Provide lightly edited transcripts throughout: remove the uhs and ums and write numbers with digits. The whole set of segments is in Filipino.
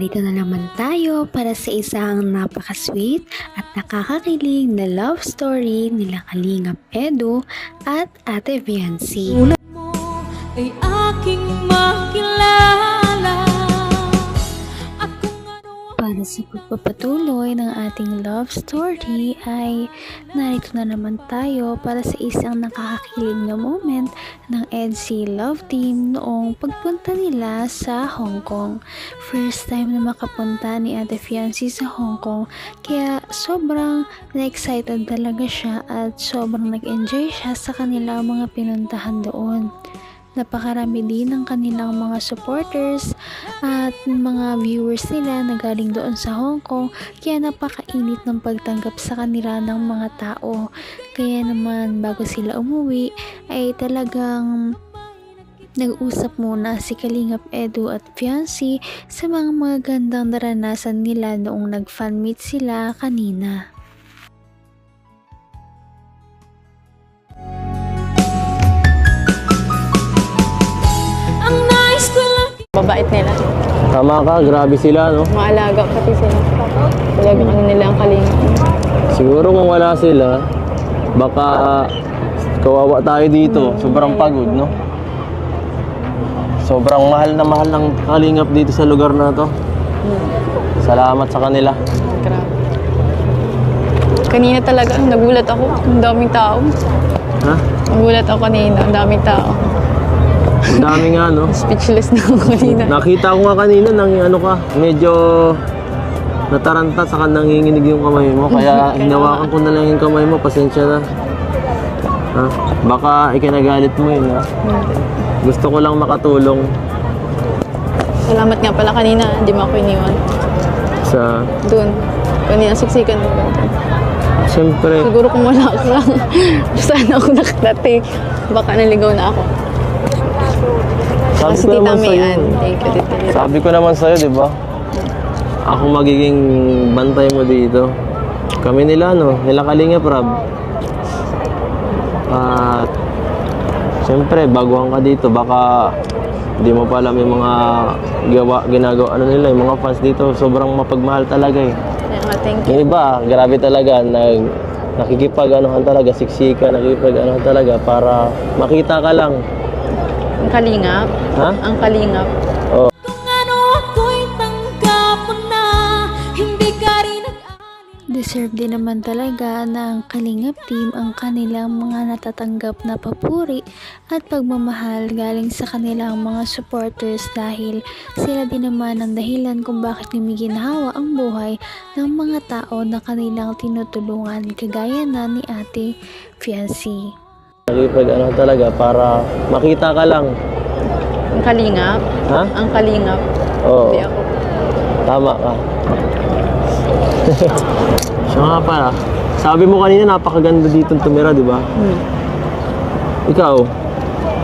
Narito na naman tayo para sa isang napaka-sweet at nakakakilig na love story nila Kalingap Edu at Ate Viancy. Tulad mo ay aking makilala at kung ano. Para sa pagpapatuloy ng ating love story ay narito na naman tayo para sa isang nakakakilig na moment ng EDC Love Team noong pagpunta nila sa Hong Kong. First time na makapunta ni Ate Viancy sa Hong Kong, kaya sobrang na-excited talaga siya at sobrang nag-enjoy siya sa kanilang mga pinuntahan doon. Napakarami din ng kanilang mga supporters at mga viewers nila na galing doon sa Hong Kong, kaya napakainit ng pagtanggap sa kanila ng mga tao. Kaya naman bago sila umuwi ay talagang nag-usap muna si Kalingap Edu at Viancy sa mga magandang naranasan nila noong nag-fan meet sila kanina. Babait nila. Tama ka, grabe sila, no? Maalaga pati sila. Talagang ano nila ang kalinga. Siguro kung wala sila, baka kawawa tayo dito. Sobrang pagod, no? Sobrang mahal ng kalingap dito sa lugar na to. Salamat sa kanila. Grabe. Kanina talaga, nagulat ako. Ang daming tao. Ha? Nagulat ako kanina. Ang daming tao. Ang dami nga, no? Speechless na ako kanina. Nakita ko nga kanina nang ano ka, medyo nataranta sa nanginginig yung kamay mo. Kaya hinawakan ko na lang yung kamay mo. Pasensya na. Ha? Baka ikinagalit mo yun, ha? Gusto ko lang makatulong. Salamat nga pala kanina. Hindi mo ako iniwan. Sa... Doon. Kanina siksikan mo. Siyempre. Siguro kung wala ka lang. Saan ako nakadating. Baka naligaw na ako. Sabi Kasi ko Tita naman sa'yo, Mayan. Thank you, Tita Mayan. sabi ko naman sa'yo, di ba? Ako magiging bantay mo dito. Kami nila, no? Nila Kalingap Rab. At siyempre, baguhan ka dito. Baka hindi mo pa alam yung mga ginagawa, ano nila, yung mga fans dito. Sobrang mapagmahal talaga eh. Yeah, thank you. Yung iba, grabe talaga. Nakikipag-anuhan talaga, siksika, nakikipag-anuhan talaga para makita ka lang. Ang kalingap? Ha? Ang kalingap. Oo. Kung ano ako'y tanggap mo na, hindi ka rin Deserve din naman talaga ng Kalingap Team ang kanilang mga natatanggap na papuri at pagmamahal galing sa kanilang mga supporters dahil sila din naman ang dahilan kung bakit gumiginhawa ang buhay ng mga tao na kanilang tinutulungan kagaya na ni Ate Viancy. Nakikipag-anuhan talaga para makita ka lang. Ang kalingap? Ha? Ang kalingap. Oo. Hindi ako. Tama ka. Siya nga pala. Sabi mo kanina napakaganda dito tumira, di ba? Ikaw,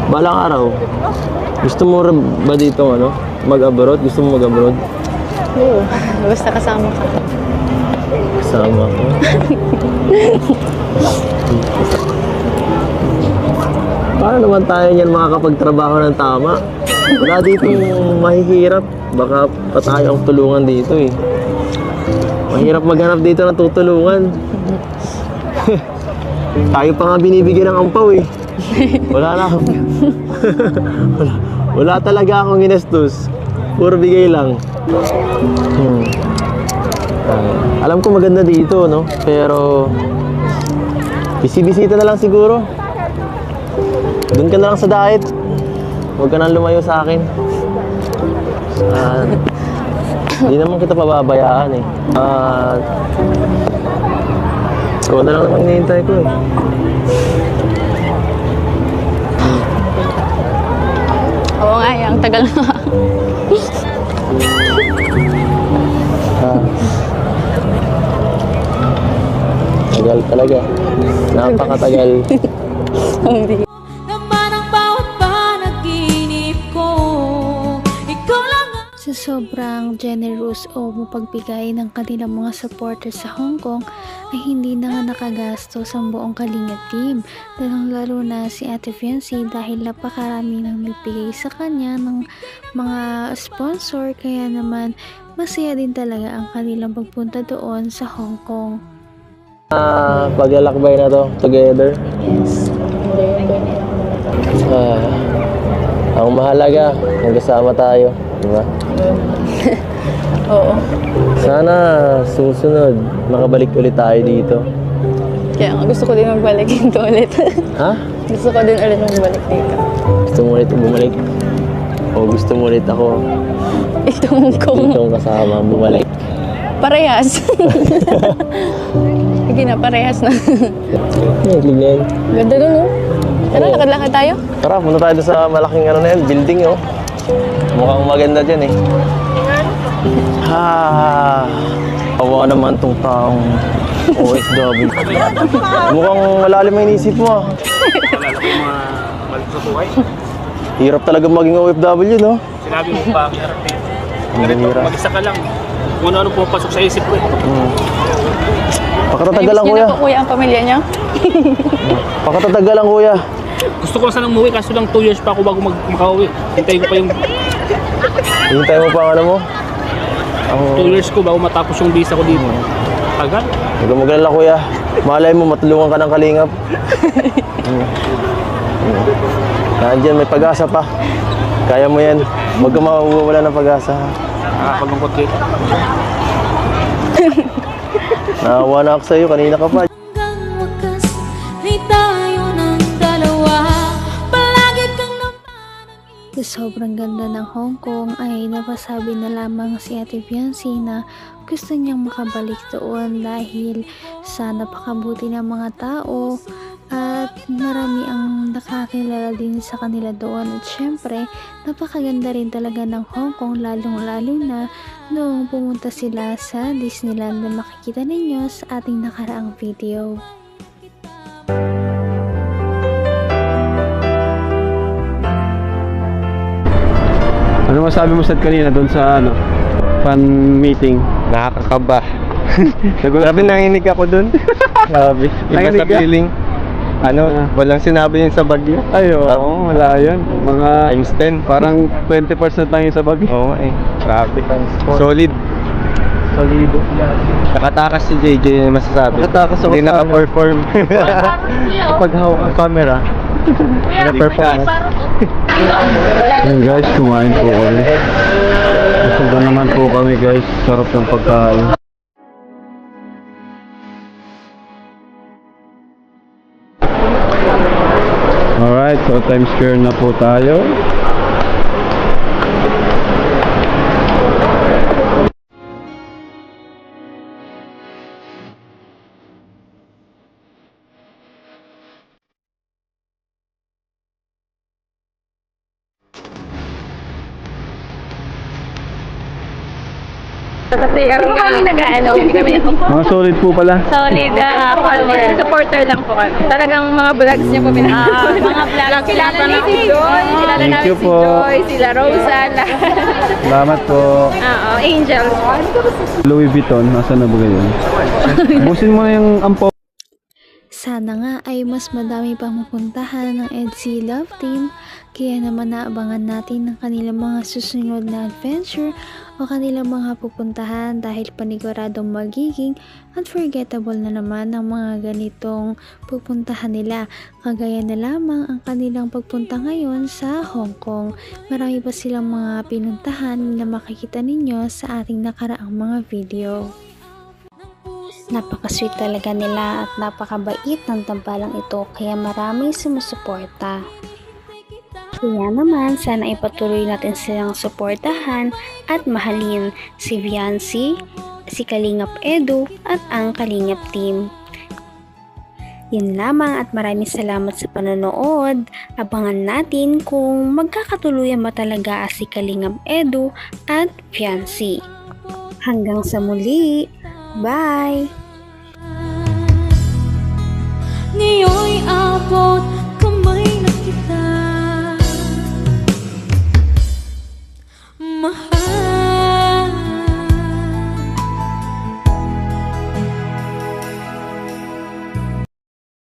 balang araw, gusto mo ba dito ano? Mag-abroad? Gusto mo mag-abroad? Oo. Basta kasama ka. Kasama ko. Paano naman tayo niyan makakapagtrabaho ng tama? Wala dito mahihirap. Baka pa tayo ang tulungan dito eh. Mahirap maghanap dito ng tutulungan. Tayo pa nga binibigyan ng ampaw eh. Wala na ako. wala talaga akong ginastos. Puro bigay lang. Alam ko maganda dito, no? Pero bisibisita na lang siguro. Doon ka na lang sa diet. Huwag ka nang lumayo sa akin. Hindi naman kita pababayaan eh. Ikaw na lang naman hinihintay ko eh. Oo nga, ang tagal na. Tagal talaga. Napakatagal. naman ang bawat panaginip ko. Ikaw lang ang Sa sobrang generous o mapagbigay ng kanilang mga supporters sa Hong Kong ay hindi na nga nakagastos ang buong Kalingap Team, lalong-lalo na si Ate Viancy dahil napakarami nang nagbigay sa kanya ng mga sponsor, kaya naman masaya din talaga ang kanilang pagpunta doon sa Hong Kong. Paglalakbay na to together. Ang mahalaga, magkasama tayo, di ba? Oo. Sana susunod, makabalik ulit tayo dito. Kaya nga gusto ko din magbalik dito ulit. Ha? Gusto ko din ulit magbalik dito. Gusto mo ulit bumalik? O gusto mo ulit ako Itong kong ditong kasama bumalik? parehas. Sige na, parehas na. Ganyan. Ganda dun, oh. Tara, Oo. lakad-lakad tayo. Tara, punta tayo doon sa malaking ano na yan, building oh. Mukhang maganda dyan eh. Awa naman tong taong OFW. Mukhang malalim ang inisip mo ah. Hirap talaga maging OFW, no? Sinabi mo pa, hirap eh. Ang hirap. Mag-isa ka lang. Kung ano pumapasok sa isip ko eh. Pakatatagal lang, Namiss niyo kuya. na po kuya ang pamilya niyo. Pakatatagal lang, kuya. Gusto ko sanang umuwi kaso lang 2 years pa ako bago makauwi. Hintayin ko pa yung Hintay mo pa ang ano mo? Ang... 2 years ko bago matapos yung visa ko dito. Tagal. Huwag kang magalala, kuya. Malay mo, matulungan ka ng kalingap. Nandiyan, may pag-asa pa. Kaya mo yan. Huwag kang mawawala ng pag-asa. Nakakalungkot dito. Naawa na ako sa'yo, kanina ka pa. Hanggang wakas, ay tayo ng dalawa. Palagi kang naman. Sa sobrang ganda ng Hong Kong ay napasabi na lamang si Ate Fiancé na gusto niyang makabalik doon dahil sa napakabuti ng mga tao at marami ang nakakilala din sa kanila doon at syempre napakaganda rin talaga ng Hong Kong lalong-lalo na noong pumunta sila sa Disneyland na makikita ninyo sa ating nakaraang video. Ano masabi mo Seth kanina doon sa ano, fan meeting? Nakakakaba. Grabe nanginig ako dun. Grabe. Iba Nanginig sa ka? feeling. Walang sinabi yun sa Bagyo. Ay, oo, wala yun. Mga Times 10. parang 20% lang yung sa bag. Oo nga eh. Grabe. Solid. Solido. Nakatakas si JJ yung masasabi. Nakatakas ako Hindi sa naka-perform. Pag hawak ang camera, Naka-perform. Ayun guys, kumain po kami. Busog naman po kami guys. Sarap ng pagkain. Alright, so Times Square na po tayo. Mga solid po pala. Solid, supporter lang po kami. Talagang mga vlogs niyo po pinag-upload. Mga vlogs. Kilala na si Joy. Kilala Thank namin you si po. Joy, sila Rosa, lahat. Salamat po. Oo, Angels. Louis Vuitton, nasa na ba yun? Busin mo na yung ampo. Sana nga ay mas madami pang mapuntahan ng EDC Love Team, kaya naman naabangan natin ang kanilang mga susunod na adventure o kanilang mga pupuntahan dahil paniguradong magiging unforgettable na naman ang mga ganitong pupuntahan nila. Kagaya na lamang ang kanilang pagpunta ngayon sa Hong Kong. Marami pa silang mga pinuntahan na makikita ninyo sa ating nakaraang mga video. Napaka-sweet talaga nila at napakabait ng tambalang ito kaya maraming sumusuporta. Kaya naman sana ipatuloy natin silang suportahan at mahalin si Fiancé, si Kalingap Edu at ang Kalingap Team. Yun lamang at maraming salamat sa panonood. Abangan natin kung magkakatuluyan ba talaga si Kalingap Edu at Fiancé. Hanggang sa muli! Bye! Ngayon'y abot